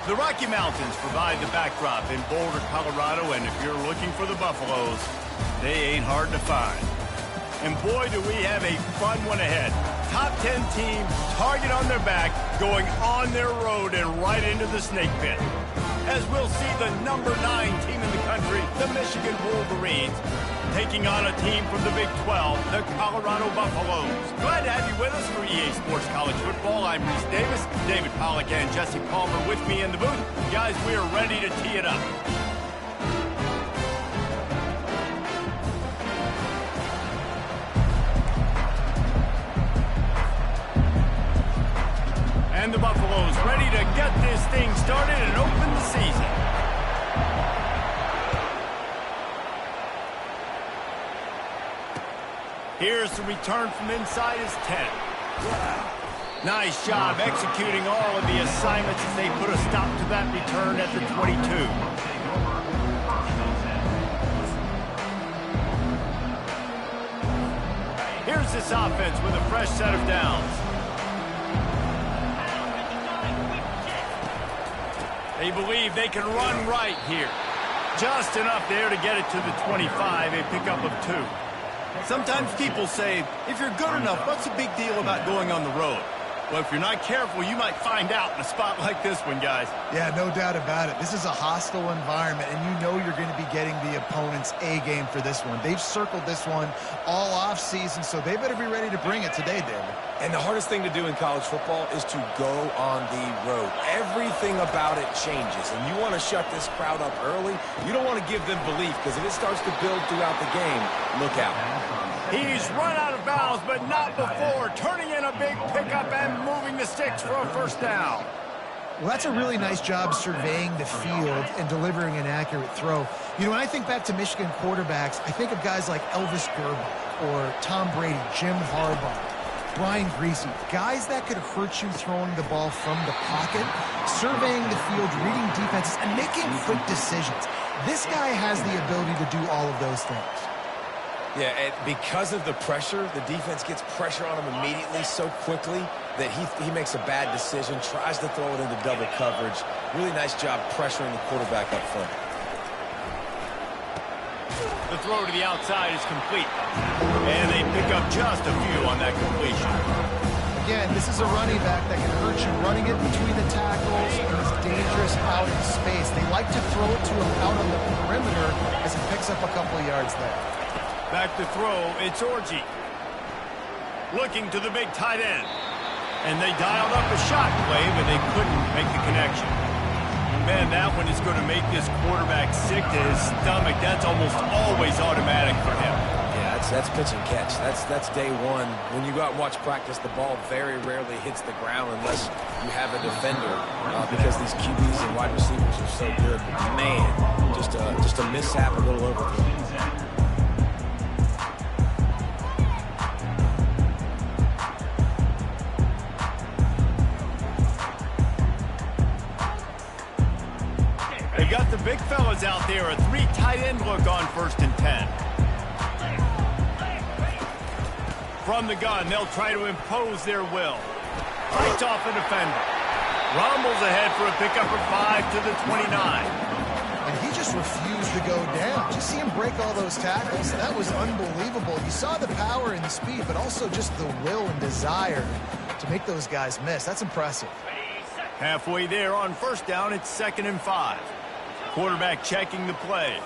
The Rocky Mountains provide the backdrop in Boulder, Colorado, and if you're looking for the Buffaloes, they ain't hard to find. And boy, do we have a fun one ahead. Top 10 team, target on their back, going on their road and right into the snake pit. As we'll see the number 9 team in the country, the Michigan Wolverines, taking on a team from the Big 12, the Colorado Buffaloes. Glad to have you with us for EA Sports College Football. I'm Reese Davis, David Pollack and Jesse Palmer with me in the booth. Guys, we are ready to tee it up. And the Buffaloes ready to get this thing started and open the season. Here's the return from inside his 10. Nice job executing all of the assignments as they put a stop to that return at the 22. Here's this offense with a fresh set of downs. They believe they can run right here. Just enough there to get it to the 25, a pickup of 2. Sometimes people say, if you're good enough, what's the big deal about going on the road? Well, if you're not careful, you might find out in a spot like this one, guys. Yeah, no doubt about it. This is a hostile environment, and you know you're going to be getting the opponent's A-game for this one. They've circled this one all off-season, so they better be ready to bring it today, David. And the hardest thing to do in college football is to go on the road. Everything about it changes, and you want to shut this crowd up early. You don't want to give them belief, because if it starts to build throughout the game, look out. He's run out of bounds, but not before. Turning in a big pickup and moving the sticks for a first down. Well, that's a really nice job surveying the field and delivering an accurate throw. You know, when I think back to Michigan quarterbacks, I think of guys like Elvis Gerbach or Tom Brady, Jim Harbaugh, Brian Griese, guys that could hurt you throwing the ball from the pocket, surveying the field, reading defenses, and making quick decisions. This guy has the ability to do all of those things. Yeah, and because of the pressure, the defense gets pressure on him immediately so quickly that he makes a bad decision, tries to throw it into double coverage. Really nice job pressuring the quarterback up front. The throw to the outside is complete. And they pick up just a few on that completion. Again, this is a running back that can hurt you running it between the tackles and is dangerous out in space. They like to throw it to him out on the perimeter as he picks up a couple of yards there. Back to throw, it's Orji. Looking to the big tight end. And they dialed up a shot play, but they couldn't make the connection. Man, that one is going to make this quarterback sick to his stomach. That's almost always automatic for him. Yeah, that's pitch and catch. That's day one. When you go out and watch practice, the ball very rarely hits the ground unless you have a defender because these QBs and wide receivers are so good. But man, just a mishap, a little overthrow. They've got the big fellas out there, a 3 tight end look on 1st and 10. From the gun, they'll try to impose their will. Fights off a defender. Rumbles ahead for a pickup of 5 to the 29. And he just refused to go down. Did you see him break all those tackles? That was unbelievable. You saw the power and the speed, but also just the will and desire to make those guys miss. That's impressive. Halfway there on 1st down, it's 2nd and 5. Quarterback checking the play.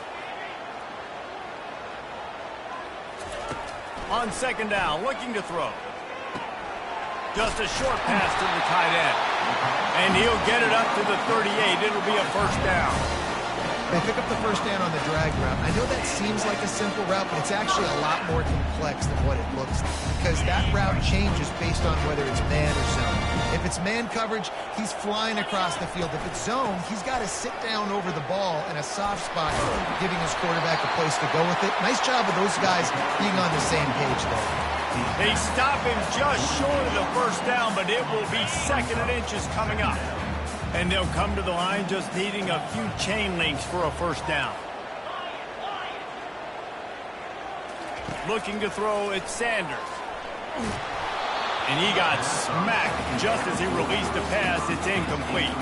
On 2nd down, looking to throw. Just a short pass to the tight end. And he'll get it up to the 38. It'll be a 1st down. They pick up the 1st down on the drag route. I know that seems like a simple route, but it's actually a lot more complex than what it looks like because that route changes based on whether it's man or zone. If it's man coverage, he's flying across the field. If it's zone, he's got to sit down over the ball in a soft spot, giving his quarterback a place to go with it. Nice job of those guys being on the same page there. They stop him just short of the 1st down, but it will be 2nd and inches coming up. And they'll come to the line just needing a few chain links for a 1st down. Looking to throw, it's Sanders. And he got smacked just as he released the pass. It's incomplete.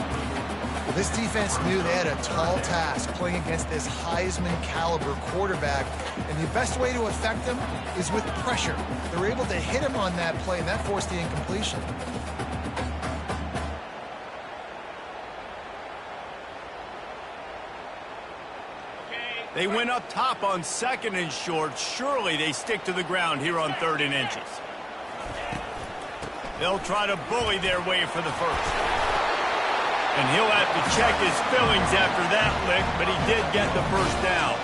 Well, this defense knew they had a tall task playing against this Heisman caliber quarterback, and the best way to affect him is with pressure. They were able to hit him on that play, and that forced the incompletion. They went up top on 2nd and short. Surely they stick to the ground here on 3rd and inches. They'll try to bully their way for the first. And he'll have to check his fillings after that lick, but he did get the first down.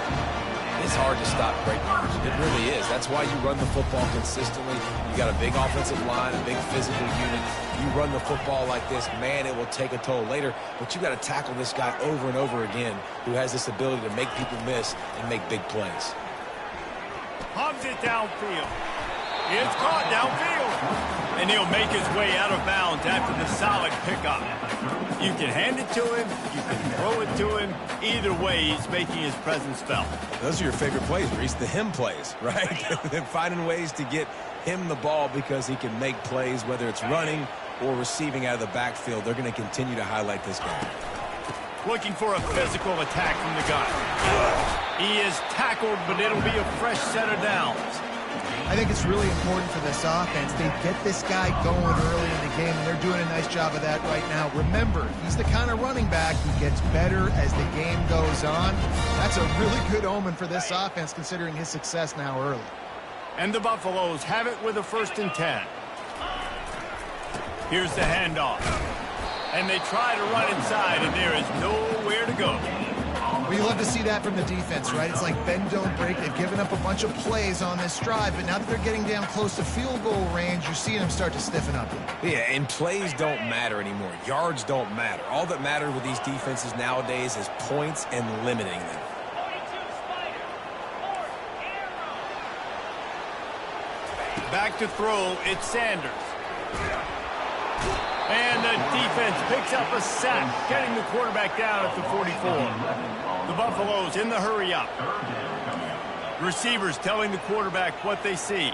It's hard to stop great runners. It really is. That's why you run the football consistently. You got a big offensive line, a big physical unit. You run the football like this, man, it will take a toll later. But you got to tackle this guy over and over again who has this ability to make people miss and make big plays. Pumps it downfield. It's caught downfield. And he'll make his way out of bounds after the solid pickup. You can hand it to him. You can throw it to him. Either way, he's making his presence felt. Those are your favorite plays, Reese, the him plays, right? Finding ways to get him the ball because he can make plays, whether it's running or receiving out of the backfield. They're going to continue to highlight this guy. Looking for a physical attack from the guy. He is tackled, but it'll be a fresh set of downs. I think it's really important for this offense. They get this guy going early in the game, and they're doing a nice job of that right now. Remember, he's the kind of running back who gets better as the game goes on. That's a really good omen for this offense, considering his success now early. And the Buffaloes have it with a 1st and 10. Here's the handoff. And they try to run inside, and there is nowhere to go. Well, you love to see that from the defense, right? It's like bend, don't break. They've given up a bunch of plays on this drive, but now that they're getting down close to field goal range, you're seeing them start to stiffen up. Yeah, and plays don't matter anymore. Yards don't matter. All that matters with these defenses nowadays is points and limiting them. Back to throw, it's Sanders. And the defense picks up a sack, getting the quarterback down at the 44. The Buffaloes in the hurry up. Receivers telling the quarterback what they see.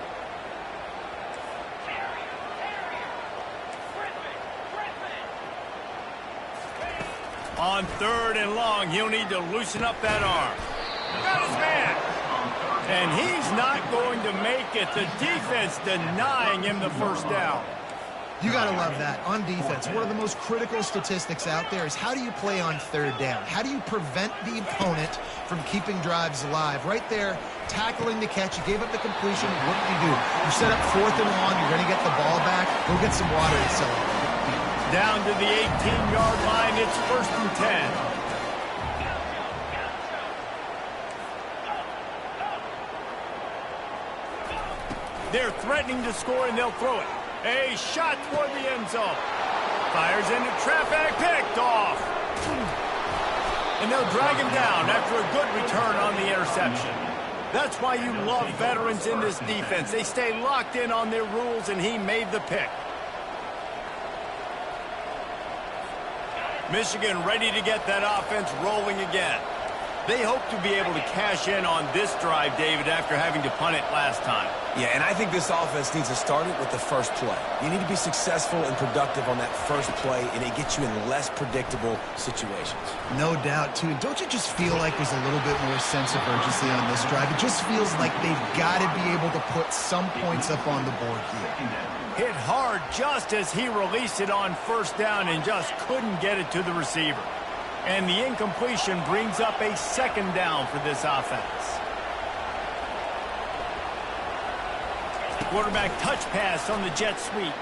On 3rd and long, he'll need to loosen up that arm. Got his man. And he's not going to make it. The defense denying him the first down. You got to love that. On defense, one of the most critical statistics out there is how do you play on 3rd down? How do you prevent the opponent from keeping drives alive? Right there, tackling the catch. You gave up the completion. What did you do? You set up 4th and long. You're going to get the ball back. Go get some water and celebrate. Down to the 18-yard line. It's 1st and 10. They're threatening to score, and they'll throw it. A shot toward the end zone. Fires into traffic, picked off. And they'll drag him down after a good return on the interception. That's why you love veterans in this defense. They stay locked in on their rules, and he made the pick. Michigan ready to get that offense rolling again. They hope to be able to cash in on this drive, David, after having to punt it last time. Yeah, and I think this offense needs to start it with the first play. You need to be successful and productive on that first play, and it gets you in less predictable situations. No doubt, too. Don't you just feel like there's a little bit more sense of urgency on this drive? It just feels like they've got to be able to put some points up on the board here. Hit hard just as he released it on 1st down and just couldn't get it to the receiver. And the incompletion brings up a 2nd down for this offense. Quarterback touch pass on the jet sweep.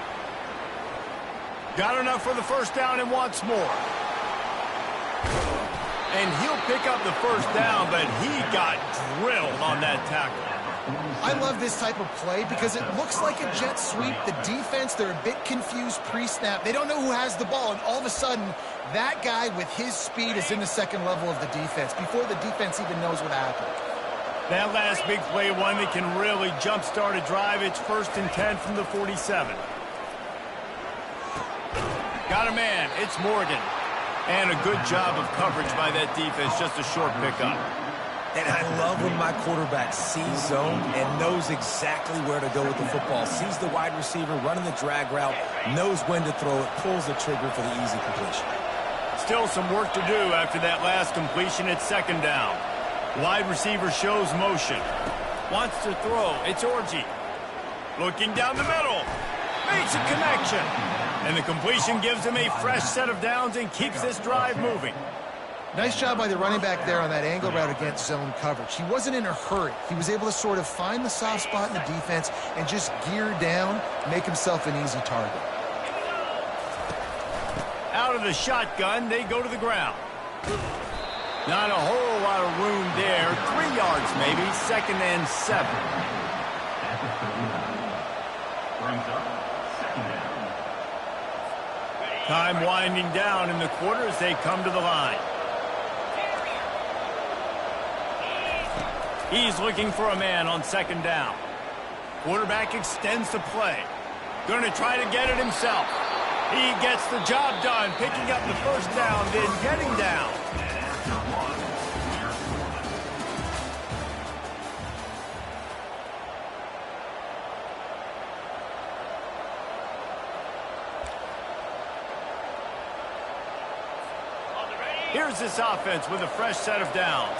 Got enough for the 1st down and wants more. And he'll pick up the 1st down, but he got drilled on that tackle. I love this type of play because it looks like a jet sweep. The defense, they're a bit confused pre-snap. They don't know who has the ball, and all of a sudden, that guy with his speed is in the 2nd level of the defense before the defense even knows what happened. That last big play, one that can really jumpstart a drive. It's 1st and 10 from the 47. Got a man. It's Morgan. And a good job of coverage by that defense. Just a short pickup. And I love when my quarterback sees zone and knows exactly where to go with the football. Sees the wide receiver running the drag route, knows when to throw it, pulls the trigger for the easy completion. still some work to do after that last completion at second down. Wide receiver shows motion. Wants to throw. It's Orji. Looking down the middle. Makes a connection. And the completion gives him a fresh set of downs and keeps this drive moving. Nice job by the running back there on that angle route against zone coverage. He wasn't in a hurry. He was able to sort of find the soft spot in the defense and just gear down, make himself an easy target. Out of the shotgun, they go to the ground. Not a whole lot of room there. 3 yards maybe, 2nd and 7. Time winding down in the quarter as they come to the line. He's looking for a man on 2nd down. Quarterback extends the play. Going to try to get it himself. He gets the job done, picking up the first down, then getting down. Here's this offense with a fresh set of downs.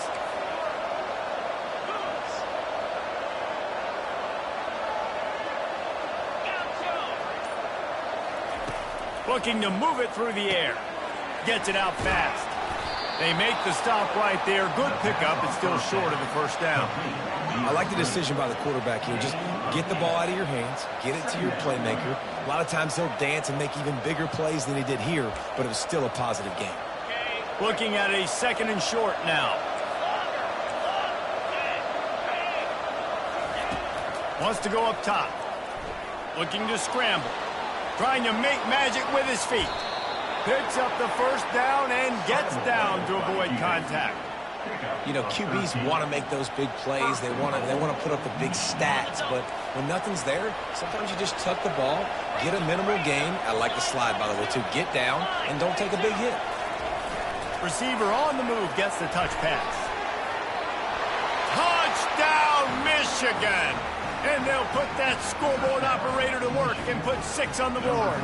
Looking to move it through the air. Gets it out fast. They make the stop right there. Good pickup. It's still short of the first down. I like the decision by the quarterback here. Just get the ball out of your hands. Get it to your playmaker. A lot of times he'll dance and make even bigger plays than he did here, but it was still a positive game. Looking at a 2nd and short now. Wants to go up top. Looking to scramble. Trying to make magic with his feet. Picks up the first down and gets down to avoid contact. You know, QBs want to make those big plays. They want to put up the big stats. But when nothing's there, sometimes you just tuck the ball, get a minimal gain. I like the slide, by the way, too. Get down and don't take a big hit. Receiver on the move gets the touch pass. Touchdown, Michigan! And they'll put that scoreboard operator to work and put 6 on the board.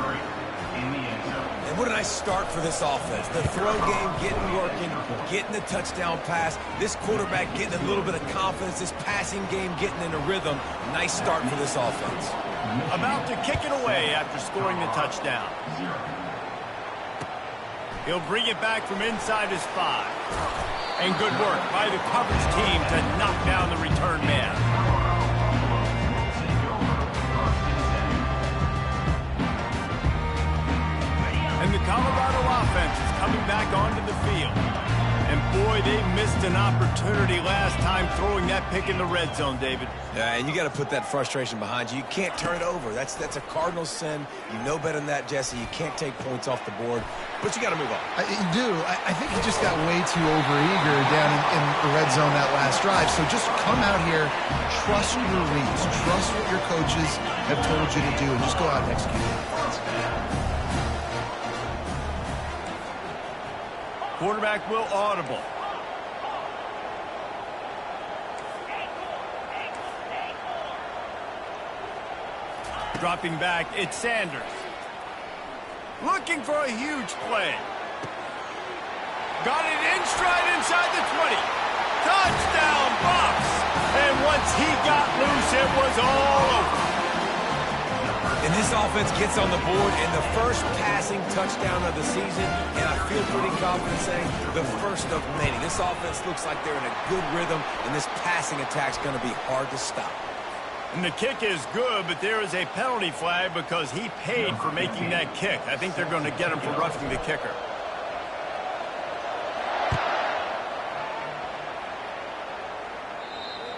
And what a nice start for this offense. The throw game getting working, getting the touchdown pass. This quarterback getting a little bit of confidence. This passing game getting in a rhythm. Nice start for this offense. About to kick it away after scoring the touchdown. He'll bring it back from inside his 5. And good work by the coverage team to knock down the return man. And the Colorado offense is coming back onto the field. And boy, they missed an opportunity last time throwing that pick in the red zone, David. Yeah, and you got to put that frustration behind you. You can't turn it over. That's a cardinal sin. You know better than that, Jesse. You can't take points off the board, but you got to move on. You do. I think he just got way too overeager down in the red zone that last drive. So just come out here, trust your reads, trust what your coaches have told you to do, and just go out and execute the offense. Quarterback will audible. Dropping back, it's Sanders. Looking for a huge play. Got it in stride inside the 20. Touchdown, Bucks! And once he got loose, it was all over. And this offense gets on the board and the first passing touchdown of the season, and I feel pretty confident saying the first of many. This offense looks like they're in a good rhythm, and this passing attack's going to be hard to stop. And the kick is good, but there is a penalty flag because he paid for making that kick. I think they're going to get him for roughing the kicker.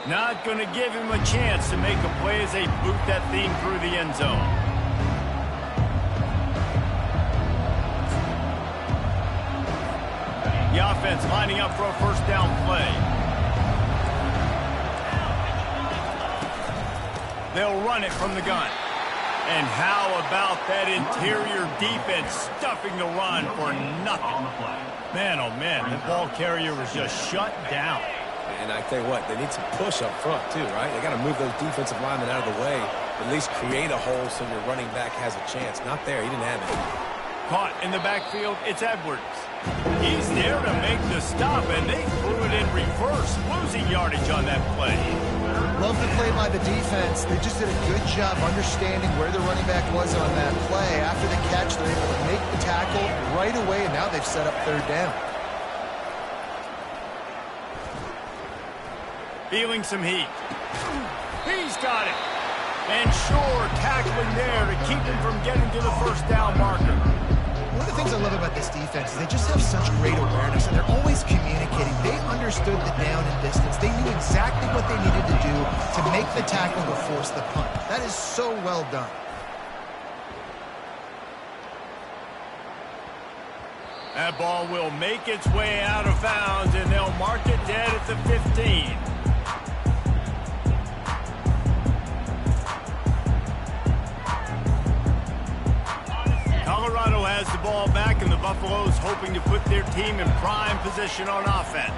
Not going to give him a chance to make a play as they boot that thing through the end zone. The offense lining up for a first down play. They'll run it from the gun. And how about that interior defense stuffing the run for nothing? Man, oh man, the ball carrier was just shut down. And I tell you what, they need some push up front too, right? They got to move those defensive linemen out of the way, at least create a hole so your running back has a chance. Not there, he didn't have it. Caught in the backfield, it's Edwards. He's there to make the stop, and they threw it in reverse, losing yardage on that play. Love the play by the defense. They just did a good job understanding where the running back was on that play. After the catch, they're able to make the tackle right away, and now they've set up third down. Feeling some heat. He's got it. And sure, tackling there to keep him from getting to the first down marker. One of the things I love about this defense is they just have such great awareness, and they're always communicating. They understood the down and distance. They knew exactly what they needed to do to make the tackle to force the punt. That is so well done. That ball will make its way out of bounds, and they'll mark it dead at the 15. Colorado has the ball back, and the Buffaloes hoping to put their team in prime position on offense.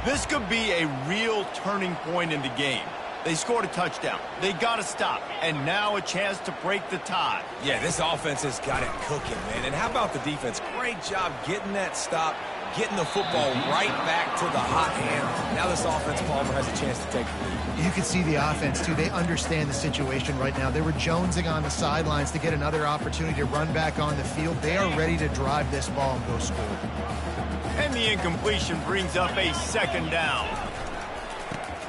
This could be a real turning point in the game. They scored a touchdown. They got to stop, and now a chance to break the tie. Yeah, this offense has got it cooking, man. And how about the defense? Great job getting that stop, getting the football right back to the hot hand. Now this offense, Palmer, has a chance to take the lead. You can see the offense, too. They understand the situation right now. They were jonesing on the sidelines to get another opportunity to run back on the field. They are ready to drive this ball and go score. And the incompletion brings up a second down.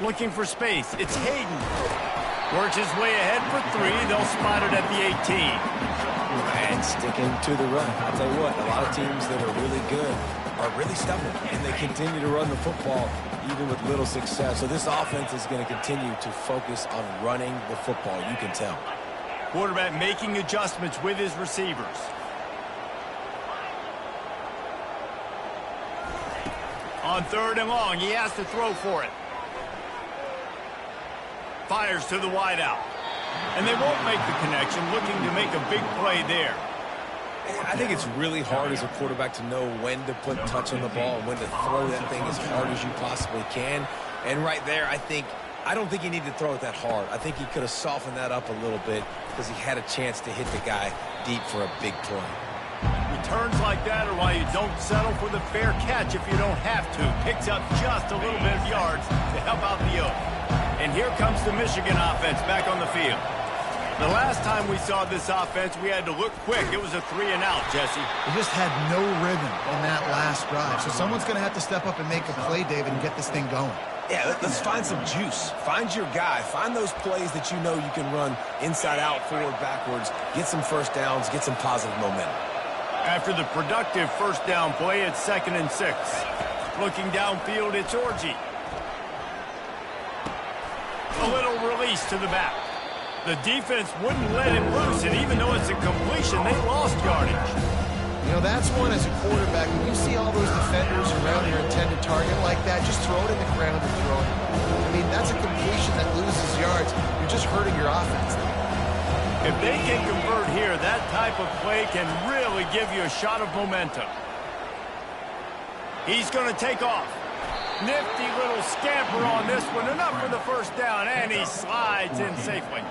Looking for space. It's Hayden. Works his way ahead for 3. They'll spot it at the 18. And sticking to the run. I'll tell you what, a lot of teams that are really good are really stubborn, and they continue to run the football even with little success. So this offense is going to continue to focus on running the football, you can tell. Quarterback making adjustments with his receivers. On 3rd and long, he has to throw for it. Fires to the wideout. And they won't make the connection, looking to make a big play there. I think it's really hard as a quarterback to know when to put touch on the ball and when to throw that thing as hard as you possibly can. And right there, I don't think he needed to throw it that hard. I think he could have softened that up a little bit because he had a chance to hit the guy deep for a big play. Returns like that are why you don't settle for the fair catch if you don't have to. Picks up just a little bit of yards to help out the Oak. And here comes the Michigan offense back on the field. The last time we saw this offense, we had to look quick. It was a 3-and-out, Jesse. They just had no rhythm in that last drive. So someone's going to have to step up and make a play, David, and get this thing going. Yeah, let's find some juice. Find your guy. Find those plays that you know you can run inside out, forward, backwards. Get some first downs. Get some positive momentum. After the productive first down play, it's 2nd and 6. Looking downfield, it's Orji. A little release to the back. The defense wouldn't let him loose, and even though it's a completion, they lost yardage. You know, that's one as a quarterback. When you see all those defenders around your intended target like that, just throw it in the ground and throw it. I mean, that's a completion that loses yards. You're just hurting your offense. If they can convert here, that type of play can really give you a shot of momentum. He's going to take off. Nifty little scamper on this one. Enough for the first down, and he slides in safely.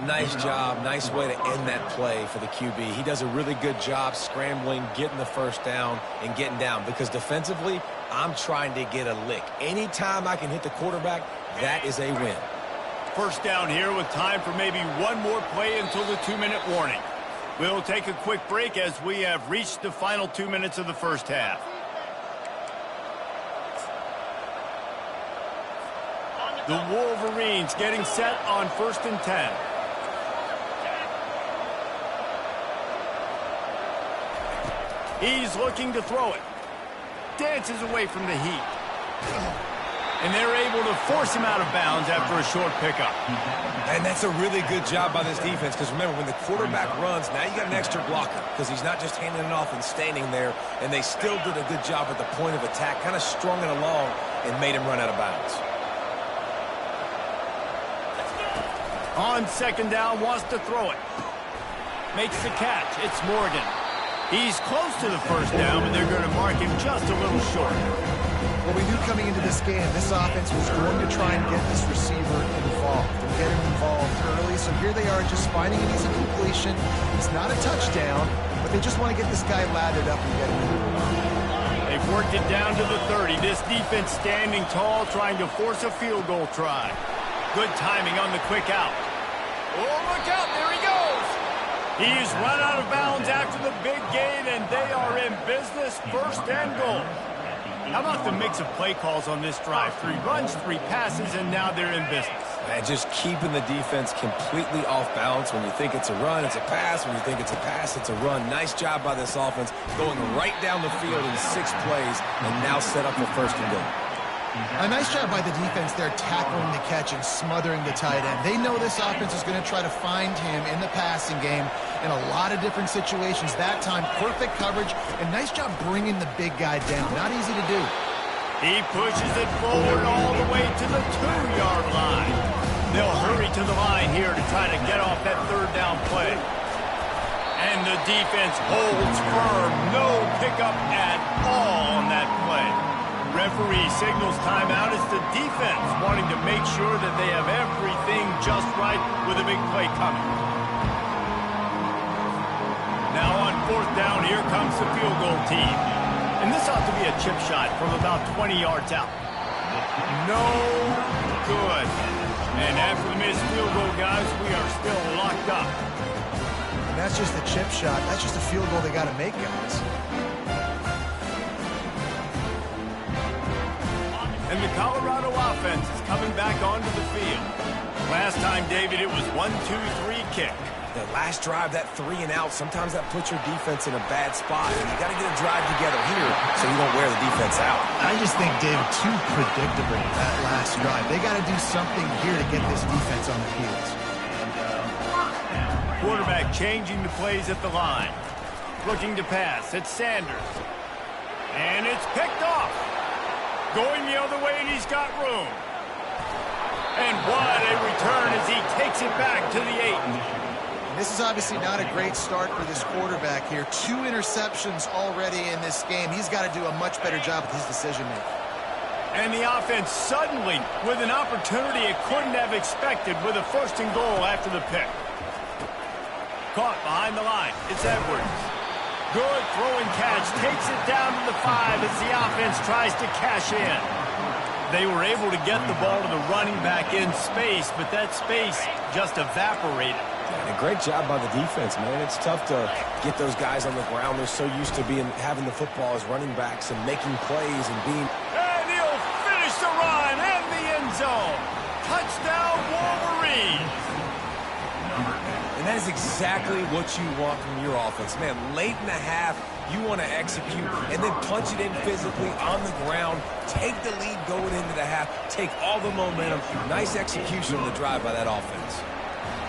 Nice job. Nice way to end that play for the QB. He does a really good job scrambling, getting the first down, and getting down. Because defensively, I'm trying to get a lick. Anytime I can hit the quarterback, that is a win. First down here with time for maybe one more play until the 2-minute warning. We'll take a quick break as we have reached the final 2 minutes of the first half. The Wolverines getting set on 1st and 10. He's looking to throw it. Dances away from the heat. And they're able to force him out of bounds after a short pickup. And that's a really good job by this defense because remember, when the quarterback runs, now you got an extra blocker because he's not just handing it off and standing there. And they still did a good job at the point of attack, kind of strung it along and made him run out of bounds. On 2nd down, wants to throw it. Makes the catch. It's Morgan. He's close to the first down, but they're going to mark him just a little short. Well, we knew coming into this game, this offense was going to try and get this receiver involved and get him involved early. So here they are just finding an easy completion. It's not a touchdown, but they just want to get this guy lathered up and get him in. They've worked it down to the 30. This defense standing tall, trying to force a field goal try. Good timing on the quick out. Oh, look out, there he goes. He's run out of bounds after the big gain, and they are in business, first and goal. How about the mix of play calls on this drive? 3 runs, 3 passes, and now they're in business. And just keeping the defense completely off balance. When you think it's a run, it's a pass. When you think it's a pass, it's a run. Nice job by this offense, going right down the field in 6 plays, and now set up for first and goal. A nice job by the defense there, tackling the catch and smothering the tight end. They know this offense is going to try to find him in the passing game in a lot of different situations. That time, perfect coverage, and nice job bringing the big guy down. Not easy to do. He pushes it forward all the way to the 2-yard line. They'll hurry to the line here to try to get off that 3rd down play. And the defense holds firm. No pickup at all on that play. Referee signals timeout. It's the defense wanting to make sure that they have everything just right with a big play coming. Now on 4th down, here comes the field goal team. And this ought to be a chip shot from about 20 yards out. No good. And after the missed field goal, guys, we are still locked up. And that's just a chip shot. That's just a field goal they got to make, guys. And the Colorado offense is coming back onto the field. Last time, David, it was 1-2-3 kick. The last drive, that 3 and out, sometimes that puts your defense in a bad spot. And you got to get a drive together here so you don't wear the defense out. I just think, David, too predictable that last drive. They got to do something here to get this defense on their heels. Quarterback changing the plays at the line. Looking to pass. It's Sanders. And it's picked off. Going the other way, and he's got room. And what a return as he takes it back to the 8. This is obviously not a great start for this quarterback here. 2 interceptions already in this game. He's got to do a much better job with his decision-making. And the offense suddenly with an opportunity it couldn't have expected with a 1st and goal after the pick. Caught behind the line. It's Edwards. Good throwing catch. Takes it down to the 5 as the offense tries to cash in. They were able to get the ball to the running back in space, but that space just evaporated. And a great job by the defense, man. It's tough to get those guys on the ground. They're so used to having the football as running backs and making plays and being... And he'll finish the run and the end zone. Touchdown, Wolverines. And that is exactly what you want from your offense. Man, late in the half, you want to execute and then punch it in physically on the ground. Take the lead going into the half. Take all the momentum. Nice execution on the drive by that offense.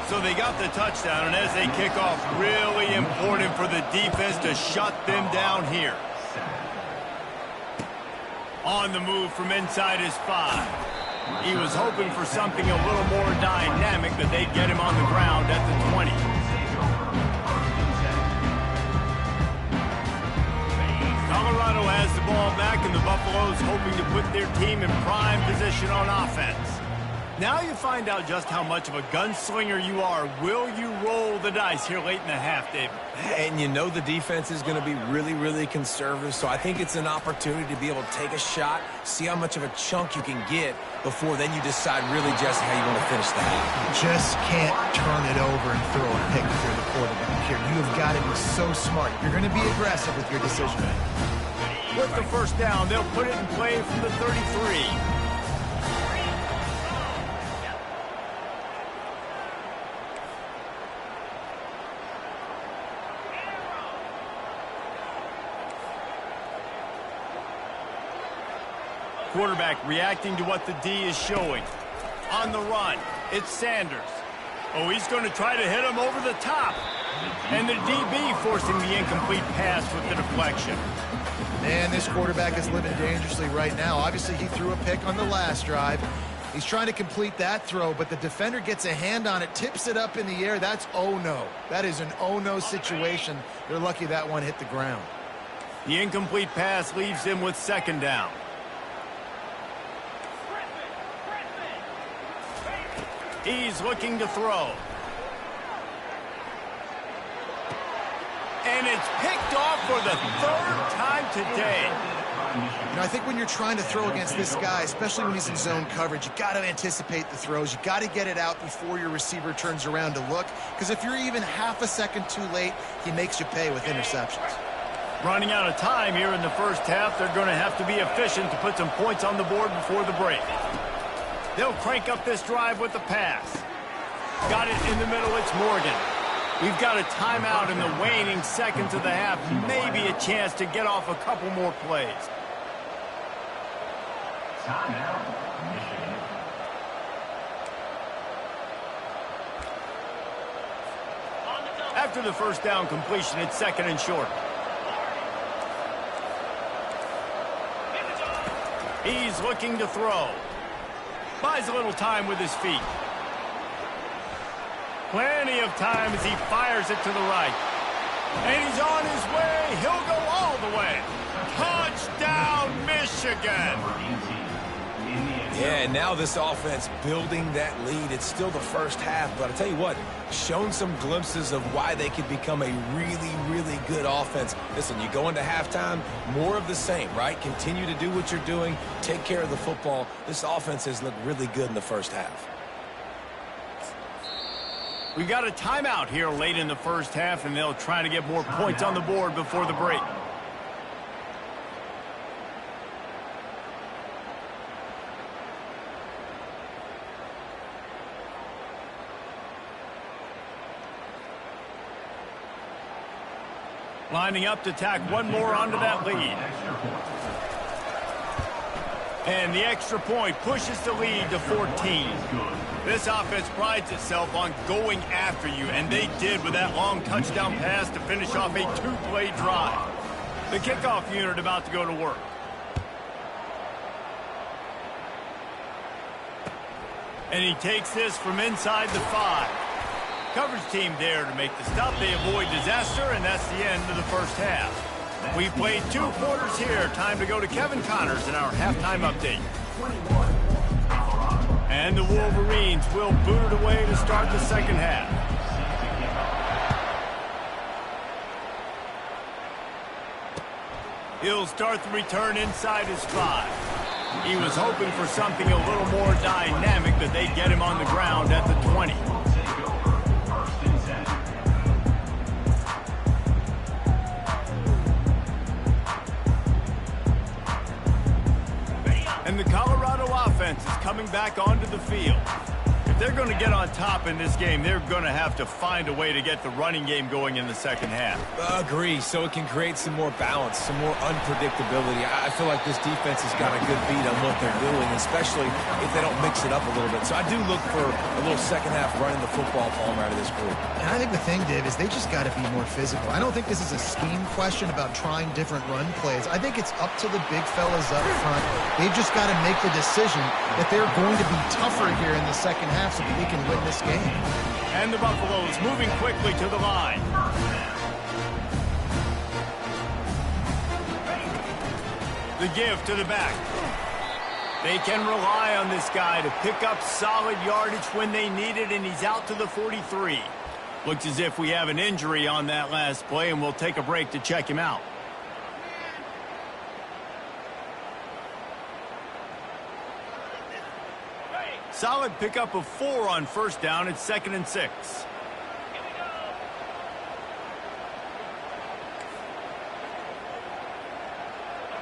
So they got the touchdown, and as they kick off, really important for the defense to shut them down here. On the move from inside his 5. He was hoping for something a little more dynamic, but they'd get him on the ground at the 20. Colorado has the ball back, and the Buffaloes hoping to put their team in prime position on offense. Now you find out just how much of a gunslinger you are. Will you roll the dice here late in the half, David? And you know the defense is going to be really, really conservative, so I think it's an opportunity to be able to take a shot, see how much of a chunk you can get before then you decide really just how you want to finish the half. Just can't turn it over and throw a pick if you're the quarterback here. You have got to be so smart. You're going to be aggressive with your decision. With the 1st down, they'll put it in play from the 33. Quarterback reacting to what the D is showing. On the run, it's Sanders. Oh, he's going to try to hit him over the top. And the DB forcing the incomplete pass with the deflection. Man, this quarterback is living dangerously right now. Obviously, he threw a pick on the last drive. He's trying to complete that throw, but the defender gets a hand on it, tips it up in the air. That's oh-no. That is an oh-no situation. They're lucky that one hit the ground. The incomplete pass leaves him with 2nd down. He's looking to throw. And it's picked off for the third time today. You know, I think when you're trying to throw against this guy, especially when he's in zone coverage, you got to anticipate the throws. You got to get it out before your receiver turns around to look, because if you're even half a second too late, he makes you pay with interceptions. Running out of time here in the first half, they're going to have to be efficient to put some points on the board before the break. They'll crank up this drive with the pass. Got it in the middle, it's Morgan. We've got a timeout in the waning seconds of the half. Maybe a chance to get off a couple more plays. After the first down completion, it's second and short. He's looking to throw. Buys a little time with his feet. Plenty of time as he fires it to the right. And he's on his way. He'll go all the way. Touchdown, Michigan. Yeah, and now this offense building that lead. It's still the first half, but I'll tell you what, shown some glimpses of why they could become a really, really good offense. Listen, you go into halftime, more of the same, right? Continue to do what you're doing, take care of the football. This offense has looked really good in the first half. We got a timeout here late in the first half, and they'll try to get more points on the board before the break. Lining up to tack one more onto that lead. And the extra point pushes the lead to 14. This offense prides itself on going after you, and they did with that long touchdown pass to finish off a two-play drive. The kickoff unit about to go to work. And he takes this from inside the 5. Coverage team there to make the stop. They avoid disaster, and that's the end of the first half. We played 2 quarters here. Time to go to Kevin Connors in our halftime update. And the Wolverines will boot it away to start the second half. He'll start the return inside his 5. He was hoping for something a little more dynamic, but they get him on the ground at the 20. And the Colorado offense is coming back onto the field. If they're going to get on top in this game, they're going to have to find a way to get the running game going in the second half. Agree, so it can create some more balance, some more unpredictability. I feel like this defense has got a good beat on what they're doing, especially if they don't mix it up a little bit. So I do look for a little second half running the football Palmer out of this group. And I think the thing, Dave, is they just got to be more physical. I don't think this is a scheme question about trying different run plays. I think it's up to the big fellas up front. They've just got to make the decision that they're going to be tougher here in the second half so that they can win this game. And the Buffaloes moving quickly to the line. The give to the back. They can rely on this guy to pick up solid yardage when they need it, and he's out to the 43. Looks as if we have an injury on that last play, and we'll take a break to check him out. Solid pickup of 4 on first down. It's 2nd and 6.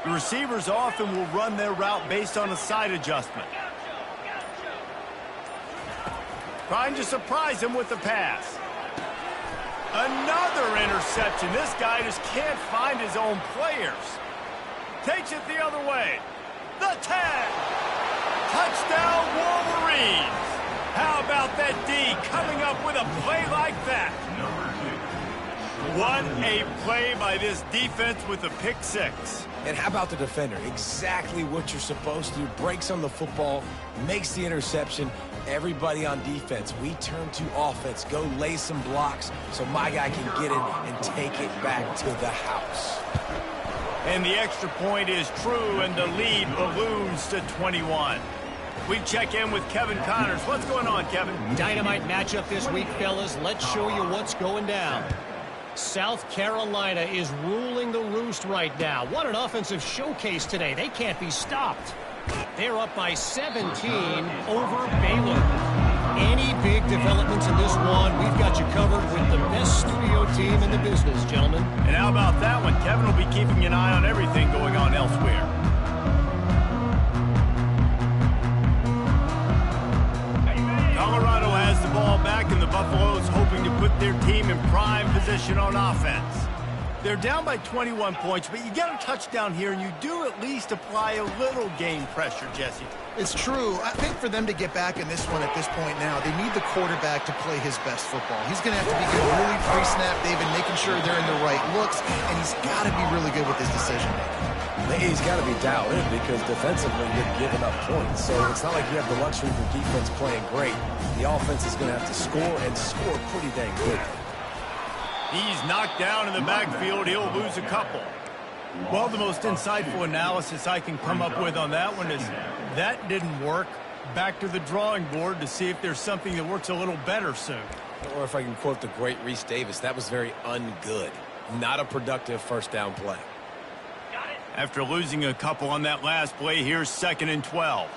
The receivers often will run their route based on a side adjustment. Trying to surprise him with the pass. Another interception. This guy just can't find his own players. Takes it the other way. The 10. Touchdown, Wolverines. How about that D coming up with a play like that? What a play by this defense with a pick 6. And how about the defender? Exactly what you're supposed to do. Breaks on the football, makes the interception. Everybody on defense, we turn to offense. Go lay some blocks so my guy can get it and take it back to the house. And the extra point is true, and the lead balloons to 21. We check in with Kevin Connors. What's going on, Kevin? Dynamite matchup this week, fellas. Let's show you what's going down. South Carolina is ruling the roost right now. What an offensive showcase today. They can't be stopped. They're up by 17 over Baylor. Any big developments in this one, we've got you covered with the best studio team in the business, gentlemen. And how about that one? Kevin will be keeping an eye on everything going on elsewhere. Colorado has the ball back, and the Buffaloes hoping to put their team in prime position on offense. They're down by 21 points, but you get a touchdown here, and you do at least apply a little game pressure, Jesse. It's true. I think for them to get back in this one at this point now, they need the quarterback to play his best football. He's going to have to be good really pre-snap, David, making sure they're in the right looks, and he's got to be really good with his decision-making. He's got to be dialed in because defensively you're giving up points. So it's not like you have the luxury for defense playing great. The offense is going to have to score and score pretty dang quickly. He's knocked down in the backfield. He'll lose a couple. Well, the most insightful analysis I can come up with on that one is that didn't work. Back to the drawing board to see if there's something that works a little better soon. Or if I can quote the great Reese Davis, that was very ungood. Not a productive first down play. After losing a couple on that last play, here's 2nd and 12.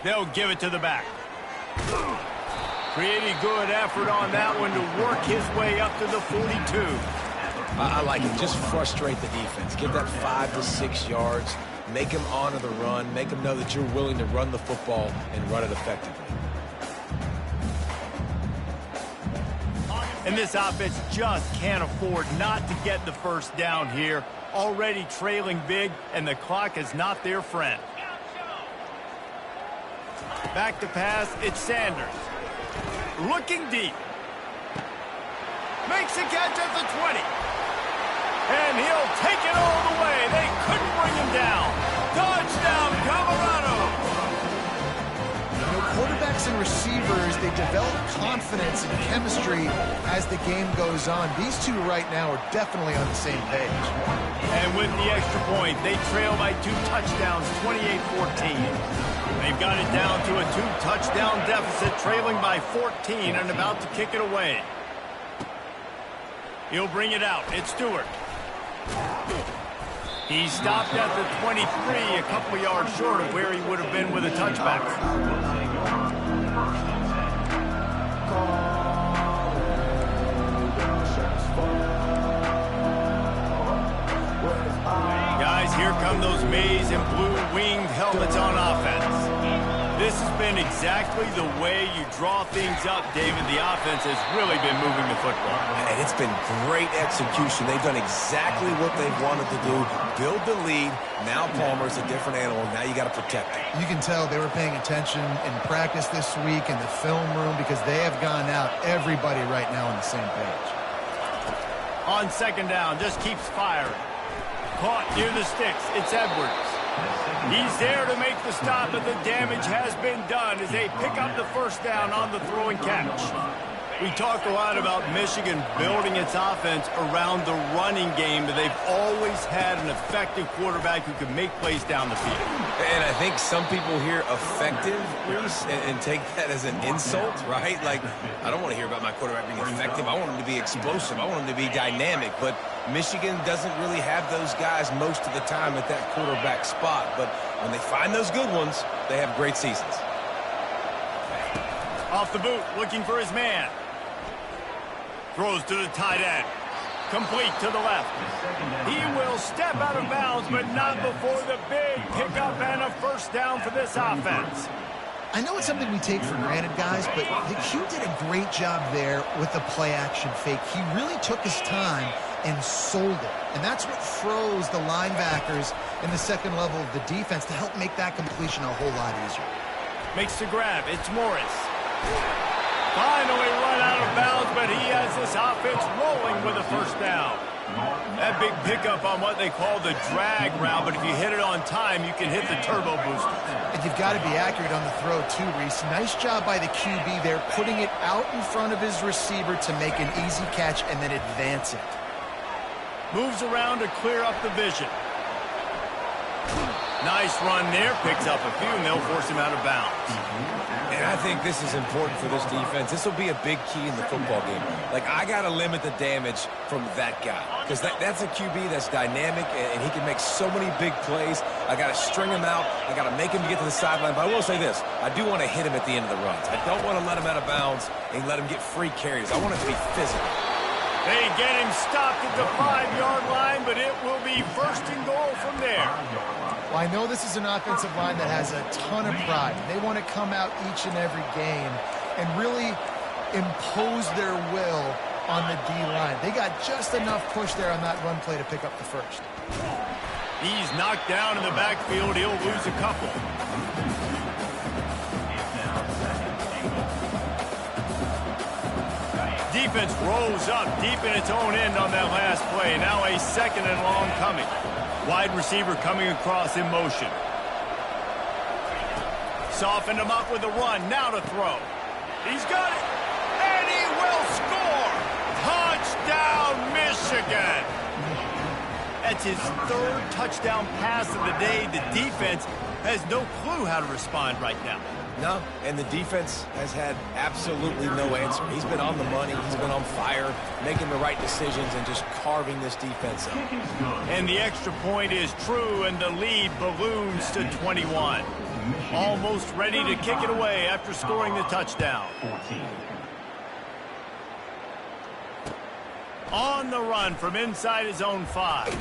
They'll give it to the back. Pretty good effort on that one to work his way up to the 42. I like it. Just frustrate the defense. Give that 5 to 6 yards. Make them honor the run. Make them know that you're willing to run the football and run it effectively. And this offense just can't afford not to get the first down here. Already trailing big, and the clock is not their friend. Back to pass, it's Sanders. Looking deep. Makes a catch at the 20. And he'll take it all the way. They couldn't bring him down. Touchdown, Colorado. You know, quarterbacks and receivers, they develop confidence and chemistry as the game goes on. These two right now are definitely on the same page. And with the extra point, they trail by 2 touchdowns, 28-14. They've got it down to a 2-touchdown deficit, trailing by 14 and about to kick it away. He'll bring it out. It's Stewart. He stopped at the 23, a couple of yards short of where he would have been with a touchback. Guys, here come those maize and blue winged helmets on offense. This has been exactly the way you draw things up, David. The offense has really been moving the football. And it's been great execution. They've done exactly what they've wanted to do. Build the lead. Now Palmer's a different animal. Now you got to protect him. You can tell they were paying attention in practice this week in the film room because they have gone out everybody right now on the same page. On 2nd down, just keeps firing. Caught near the sticks. It's Edwards. He's there to make the stop, but the damage has been done as they pick up the first down on the throw and catch. We talk a lot about Michigan building its offense around the running game, but they've always had an effective quarterback who can make plays down the field. And I think some people hear effective, Reese, and take that as an insult, right? Like, I don't want to hear about my quarterback being effective. I want him to be explosive. I want him to be dynamic. But Michigan doesn't really have those guys most of the time at that quarterback spot. But when they find those good ones, they have great seasons. Off the boot, looking for his man. Throws to the tight end. Complete to the left. He will step out of bounds, but not before the big pickup and a first down for this offense. I know it's something we take for granted, guys, but the Q did a great job there with the play-action fake. He really took his time and sold it. And that's what froze the linebackers in the second level of the defense to help make that completion a whole lot easier. Makes the grab. It's Morris. Finally run out of bounds, but he has this offense rolling with a first down. That big pickup on what they call the drag route, but if you hit it on time, you can hit the turbo booster. And you've got to be accurate on the throw too, Reese. Nice job by the QB there, putting it out in front of his receiver to make an easy catch and then advance it. Moves around to clear up the vision. Nice run there, picks up a few, and they'll force him out of bounds. And I think this is important for this defense. This will be a big key in the football game. Like, I got to limit the damage from that guy because that's a QB that's dynamic, and he can make so many big plays. I got to string him out. I got to make him get to the sideline. But I will say this. I do want to hit him at the end of the runs. I don't want to let him out of bounds and let him get free carries. I want it to be physical. They get him stopped at the 5-yard line, but it will be first and goal from there. Well, I know this is an offensive line that has a ton of pride. They want to come out each and every game and really impose their will on the D-line. They got just enough push there on that run play to pick up the first. He's knocked down in the backfield. He'll lose a couple. Defense rolls up deep in its own end on that last play. Now a second and long coming. Wide receiver coming across in motion. Softened him up with a run. Now to throw. He's got it. And he will score. Touchdown, Michigan. That's his third touchdown pass of the day. The defense has no clue how to respond right now. No, and the defense has had absolutely no answer. He's been on the money. He's been on fire, making the right decisions and just carving this defense up. And the extra point is true, and the lead balloons to 21. Almost ready to kick it away after scoring the touchdown. On the run from inside his own 5.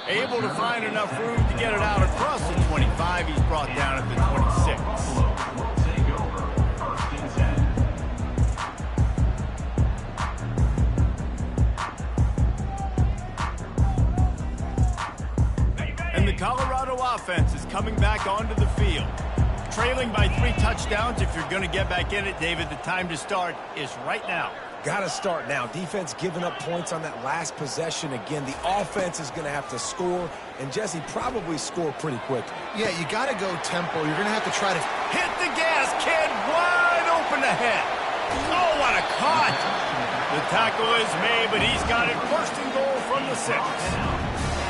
Able to find enough room to get it out across the 25. He's brought down at the 26. And the Colorado offense is coming back onto the field. Trailing by 3 touchdowns. If you're going to get back in it, David, the time to start is right now. Got to start now. Defense giving up points on that last possession. Again, the offense is going to have to score, and Jesse probably score pretty quickly. Yeah, you got to go tempo. You're going to have to try to hit the gas, kid. Wide open ahead. Oh, what a cut. The tackle is made, but he's got it first and goal from the 6.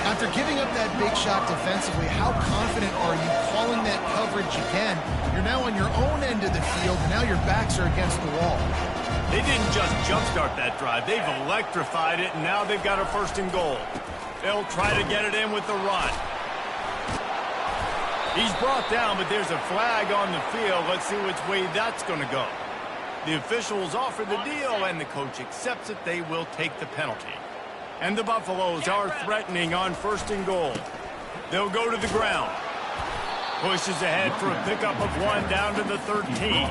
After giving up that big shot defensively, how confident are you calling that coverage again? You're now on your own end of the field, and now your backs are against the wall. They didn't just jumpstart that drive. They've electrified it, and now they've got a first and goal. They'll try to get it in with the run. He's brought down, but there's a flag on the field. Let's see which way that's going to go. The officials offer the deal, and the coach accepts it. They will take the penalty. And the Buffaloes are threatening on first and goal. They'll go to the ground. Pushes ahead for a pickup of 1 down to the 13.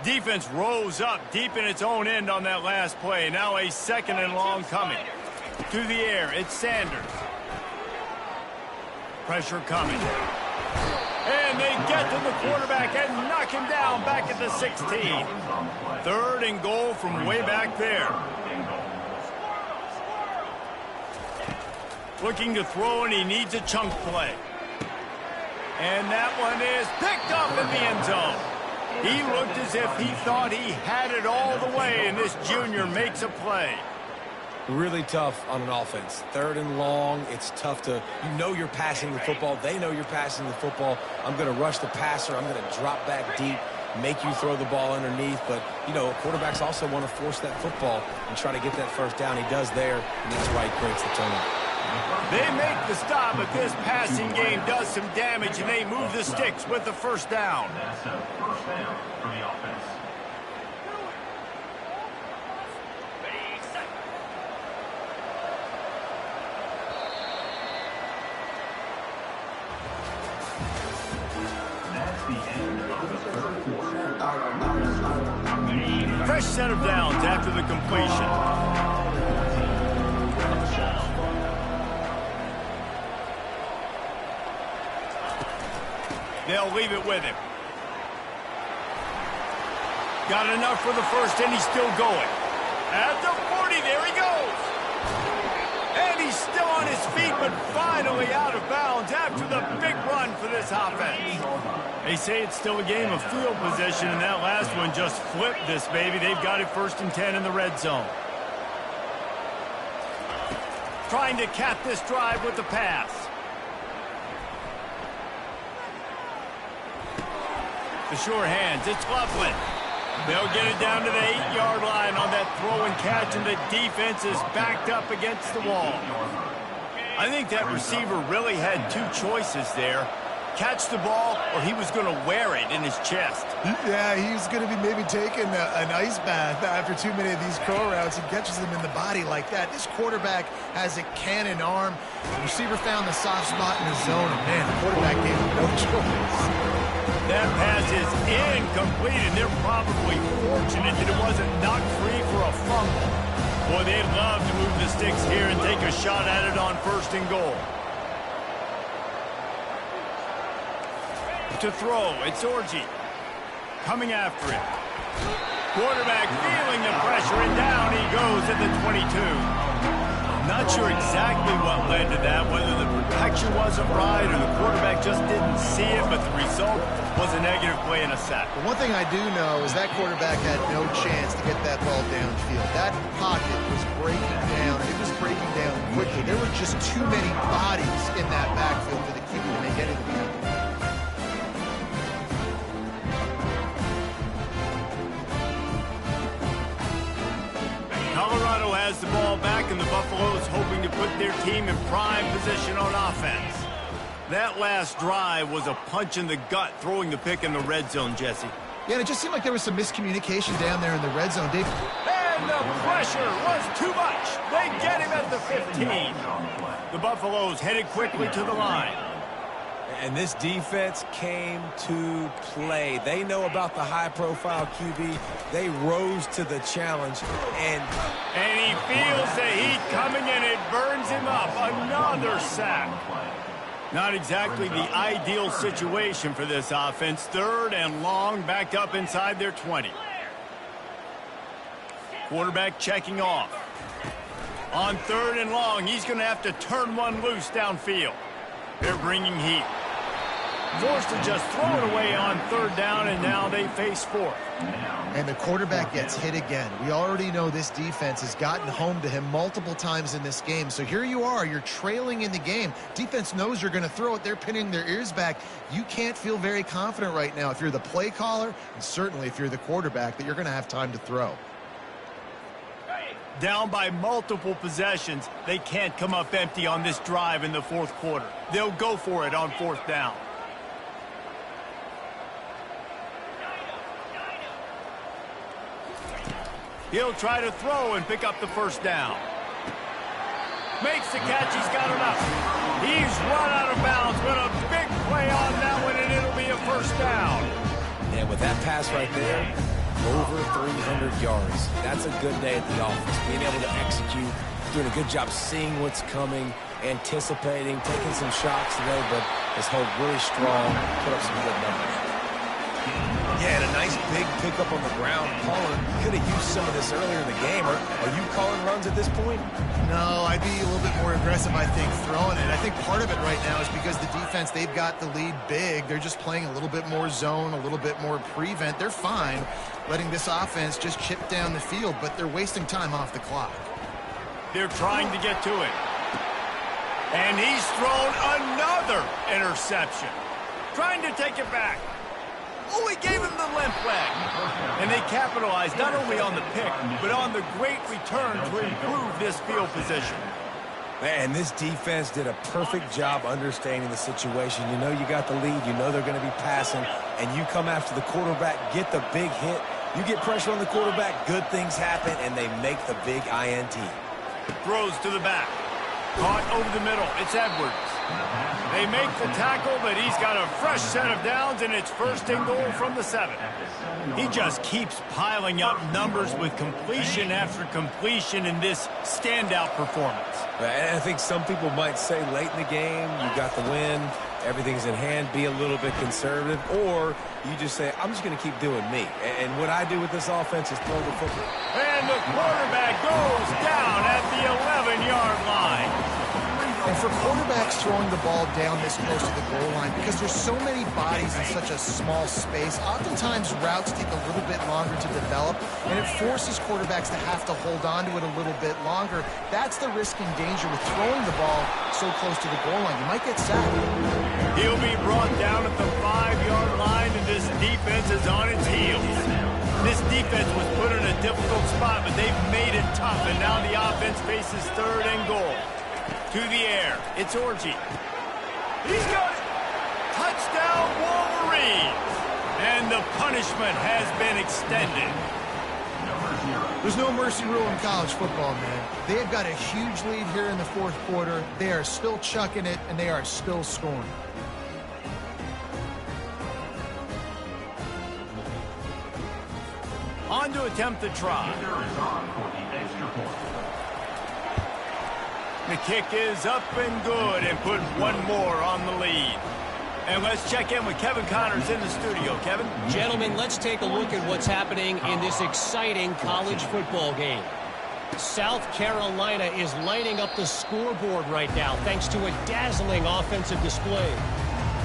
Defense rose up deep in its own end on that last play. Now a second and long coming. To the air, it's Sanders. Pressure coming. And they get to the quarterback and knock him down back at the 16. Third and goal from way back there. Looking to throw, and he needs a chunk play. And that one is picked up in the end zone. He looked as if he thought he had it all the way, and this junior makes a play. Really tough on an offense. Third and long, it's tough to, you know you're passing the football. They know you're passing the football. I'm going to rush the passer. I'm going to drop back deep, make you throw the ball underneath. But, you know, quarterbacks also want to force that football and try to get that first down. He does there, and that's why he creates the turnover. They make the stop, but this passing game does some damage, and they move the sticks with the first down. That's a first down for the offense. That's the end of the third quarter. Fresh set of downs after the completion. They'll leave it with him. Got enough for the first, and he's still going. At the 40, there he goes. And he's still on his feet, but finally out of bounds after the big run for this offense. They say it's still a game of field position, and that last one just flipped this baby. They've got it 1st and 10 in the red zone. Trying to cap this drive with the pass. The sure hands, it's Loveland. They'll get it down to the 8-yard line on that throw and catch, and the defense is backed up against the wall. I think that receiver really had two choices there. Catch the ball, or he was going to wear it in his chest. Yeah, he's going to be maybe taking an ice bath after too many of these curl routes. He catches him in the body like that. This quarterback has a cannon arm. The receiver found the soft spot in the zone, and man, the quarterback gave him no choice. That pass is incomplete, and they're probably fortunate that it wasn't knocked free for a fumble. Boy, they'd love to move the sticks here and take a shot at it on 1st and goal. To throw, it's Orji. Coming after it. Quarterback feeling the pressure, and down he goes at the 22. Not sure exactly what led to that, whether the protection wasn't right or the quarterback just didn't see it, but the result was a negative play and a sack. But one thing I do know is that quarterback had no chance to get that ball downfield. That pocket was breaking down, and it was breaking down quickly. There were just too many bodies in that backfield for the QB to make anything happen. Colorado has the ball back, and the Buffaloes hoping to put their team in prime position on offense. That last drive was a punch in the gut, throwing the pick in the red zone, Jesse. Yeah, and it just seemed like there was some miscommunication down there in the red zone, Dave. And the pressure was too much. They get him at the 15. The Buffaloes headed quickly to the line. And this defense came to play. They know about the high-profile QB. They rose to the challenge. And he feels the heat coming, and it burns him up. Another sack. Not exactly the ideal situation for this offense. 3rd and long, backed up inside their 20. Quarterback checking off. On 3rd and long, he's going to have to turn one loose downfield. They're bringing heat. Forced to just throw it away on 3rd down, and now they face 4th. And the quarterback gets hit again. We already know this defense has gotten home to him multiple times in this game. So here you are, you're trailing in the game. Defense knows you're going to throw it. They're pinning their ears back. You can't feel very confident right now if you're the play caller, and certainly if you're the quarterback, that you're going to have time to throw. Down by multiple possessions, they can't come up empty on this drive in the 4th quarter. They'll go for it on 4th down. He'll try to throw and pick up the 1st down. Makes the catch, he's got enough. He's run out of bounds, but a big play on that one, and it'll be a 1st down. And with that pass right there, over 300 yards. That's a good day at the office. Being able to execute, doing a good job seeing what's coming, anticipating, taking some shots today, but has held really strong, put up some good numbers. Yeah, and a nice big pickup on the ground. Colin could have used some of this earlier in the game. Are you calling runs at this point? No, I'd be a little bit more aggressive, I think, throwing it. I think part of it right now is because the defense, they've got the lead big. They're just playing a little bit more zone, a little bit more prevent. They're fine letting this offense just chip down the field, but they're wasting time off the clock. They're trying to get to it. And he's thrown another interception. Trying to take it back. Oh, he gave him the limp leg. And they capitalized not only on the pick, but on the great return to improve this field position. Man, this defense did a perfect job understanding the situation. You know you got the lead. You know they're going to be passing. And you come after the quarterback, get the big hit. You get pressure on the quarterback, good things happen, and they make the big INT. Throws to the back. Caught over the middle. It's Edwards. They make the tackle, but he's got a fresh set of downs, and it's 1st and goal from the 7. He just keeps piling up numbers with completion after completion in this standout performance. And I think some people might say late in the game, you got the win, everything's in hand, be a little bit conservative, or you just say, I'm just going to keep doing me. And what I do with this offense is throw the football. And the quarterback goes down at the 11-yard line. And for quarterbacks throwing the ball down this close to the goal line, because there's so many bodies in such a small space, oftentimes routes take a little bit longer to develop, and it forces quarterbacks to have to hold on to it a little bit longer. That's the risk and danger with throwing the ball so close to the goal line. You might get sacked. He'll be brought down at the 5-yard line, and this defense is on its heels. This defense was put in a difficult spot, but they've made it tough, and now the offense faces 3rd and goal. To the air, it's Orji. He's got it! Touchdown, Wolverines! And the punishment has been extended. There's no mercy rule in college football, man. They've got a huge lead here in the 4th quarter. They are still chucking it, and they are still scoring. On to attempt the try. The kick is up and good, and put one more on the lead. And let's check in with Kevin Connors in the studio. Kevin? Gentlemen, let's take a look at what's happening in this exciting college football game. South Carolina is lighting up the scoreboard right now thanks to a dazzling offensive display.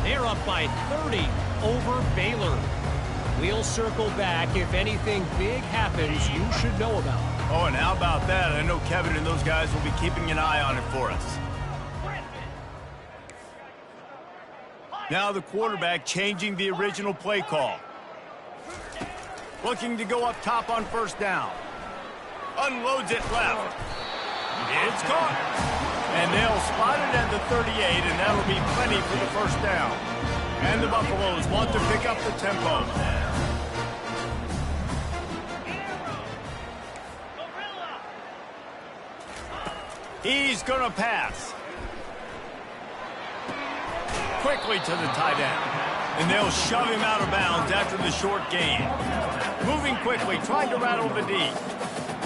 They're up by 30 over Baylor. We'll circle back if anything big happens you should know about. Oh, and how about that? I know Kevin and those guys will be keeping an eye on it for us. Now the quarterback changing the original play call. Looking to go up top on 1st down. Unloads it left. It's caught. And they'll spot it at the 38, and that'll be plenty for the 1st down. And the Buffaloes want to pick up the tempo. He's going to pass. Quickly to the tight end. And they'll shove him out of bounds after the short gain. Moving quickly, trying to rattle the D.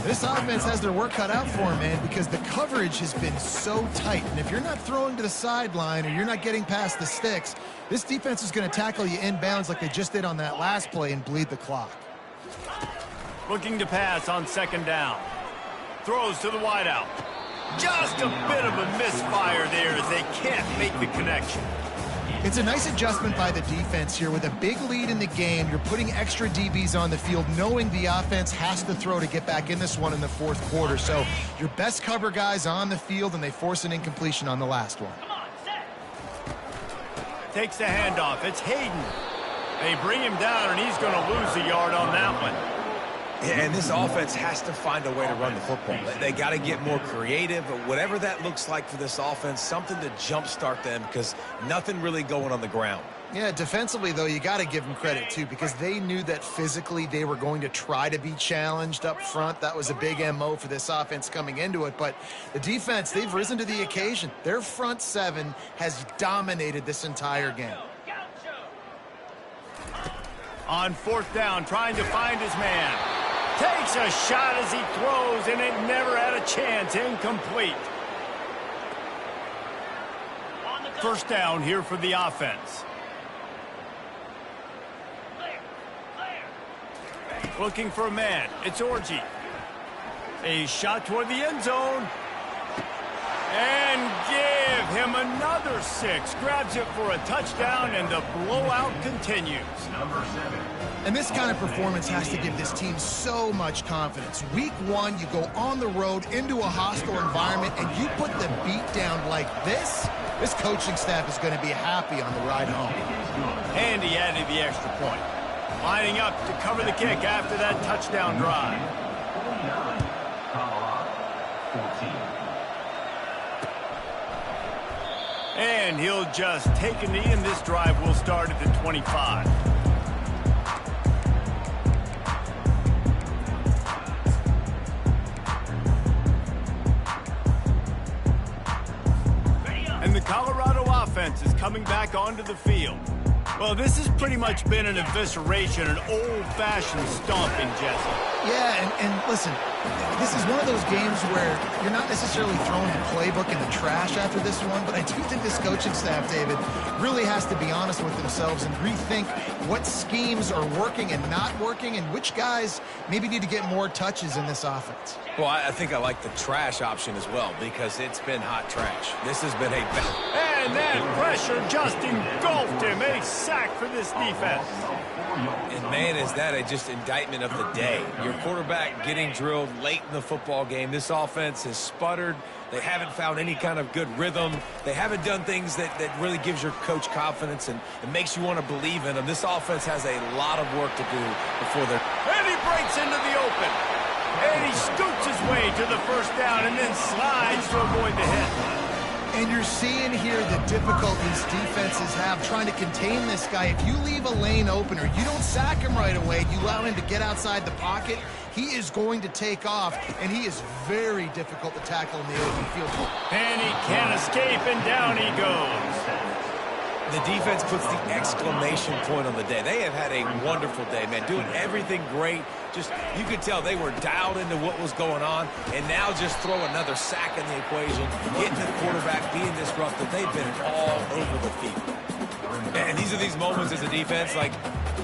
This offense has their work cut out for them, man, because the coverage has been so tight. And if you're not throwing to the sideline or you're not getting past the sticks, this defense is going to tackle you inbounds like they just did on that last play and bleed the clock. Looking to pass on 2nd down. Throws to the wideout. Just a bit of a misfire there as they can't make the connection. It's a nice adjustment by the defense here. With a big lead in the game, you're putting extra DBs on the field, knowing the offense has to throw to get back in this one in the 4th quarter. So your best cover guys on the field, and they force an incompletion on the last one. Takes the handoff. It's Hayden. They bring him down, and he's going to lose a yard on that one. And this offense has to find a way to run the football. They got to get more creative, but whatever that looks like for this offense, something to jumpstart them, because nothing really going on the ground. Yeah, defensively, though, you got to give them credit, too, because they knew that physically they were going to try to be challenged up front. That was a big MO for this offense coming into it. But the defense, they've risen to the occasion. Their front 7 has dominated this entire game. On 4th down, trying to find his man. Takes a shot as he throws, and it never had a chance. Incomplete. 1st down here for the offense. Looking for a man. It's Orji. A shot toward the end zone. And give him another 6. Grabs it for a touchdown, and the blowout continues. And this kind of performance has to give this team so much confidence. Week 1, you go on the road into a hostile environment, and you put the beat down like this. This coaching staff is going to be happy on the ride home. And he added the extra point. Lining up to cover the kick after that touchdown drive. And he'll just take a knee, and this drive will start at the 25. And the Colorado offense is coming back onto the field. Well, this has pretty much been an evisceration, an old-fashioned stomping, Jesse. Yeah, and listen, this is one of those games where you're not necessarily throwing the playbook in the trash after this one, but I do think this coaching staff, David, really has to be honest with themselves and rethink what schemes are working and not working and which guys maybe need to get more touches in this offense. Well, I think I like the trash option as well because it's been hot trash. This has been a... And that pressure just engulfed him. A sack for this defense. And, man, is that just indictment of the day. Your quarterback getting drilled late in the football game. This offense has sputtered. They haven't found any kind of good rhythm. They haven't done things that really gives your coach confidence and it makes you want to believe in them. This offense has a lot of work to do before they're... And he breaks into the open. And he scoots his way to the first down and then slides to avoid the hit. And you're seeing here the difficulties defenses have trying to contain this guy. If you leave a lane open or you don't sack him right away, you allow him to get outside the pocket, he is going to take off, and he is very difficult to tackle in the open field. And he can't escape, and down he goes. The defense puts the exclamation point on the day. They have had a wonderful day, man, doing everything great. Just, you could tell they were dialed into what was going on, and now just throw another sack in the equation, getting the quarterback, being disruptive. They've been all over the field. And these are these moments as a defense, like,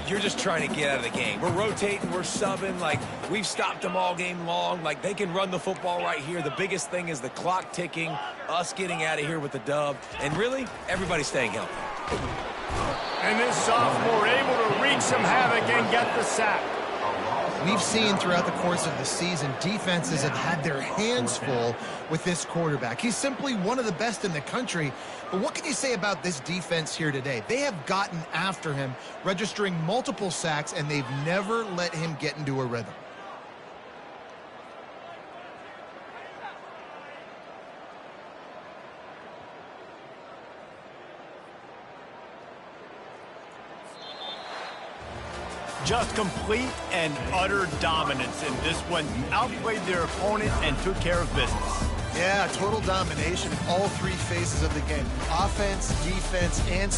you're just trying to get out of the game. We're rotating, we're subbing, like, we've stopped them all game long. Like, they can run the football right here. The biggest thing is the clock ticking, us getting out of here with the dub, and really, everybody staying healthy. And this sophomore able to wreak some havoc and get the sack. We've seen throughout the course of the season, defenses have had their hands full with this quarterback. He's simply one of the best in the country. But what can you say about this defense here today? They have gotten after him, registering multiple sacks, and they've never let him get into a rhythm. Just complete and utter dominance in this one. Outplayed their opponent and took care of business. Yeah, total domination in all three phases of the game. Offense, defense, and